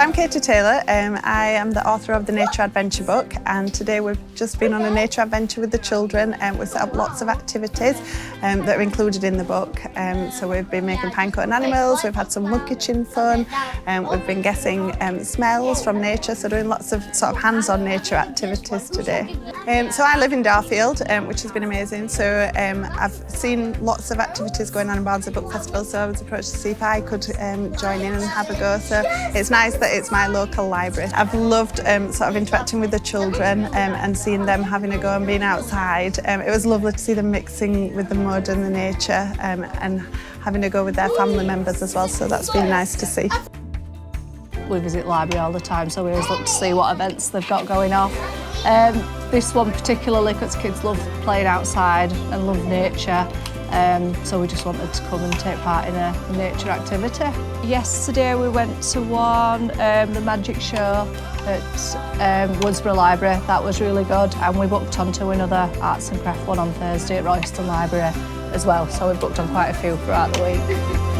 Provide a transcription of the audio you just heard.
I'm Katie Taylor. I am the author of the Nature Adventure book, and today we've just been on a nature adventure with the children, and we've set up lots of activities that are included in the book. So we've been making pinecone animals, we've had some mud kitchen fun, we've been guessing smells from nature, so doing lots of sort of hands-on nature activities today. So I live in Darfield, which has been amazing. So I've seen lots of activities going on in Barnsley Book Festival, so I was approached to see if I could join in and have a go. So it's nice that it's my local library. I've loved sort of interacting with the children and seeing them having a go and being outside. It was lovely to see them mixing with the mud and the nature and having a go with their family members as well, so that's been nice to see. We visit the library all the time, so we always look to see what events they've got going on. This one particularly, because kids love playing outside and love nature, so we just wanted to come and take part in a nature activity. Yesterday we went to the magic show at Barnsley Library. That was really good, and we booked onto another arts and craft one on Thursday at Royston Library as well, so we've booked on quite a few throughout the week.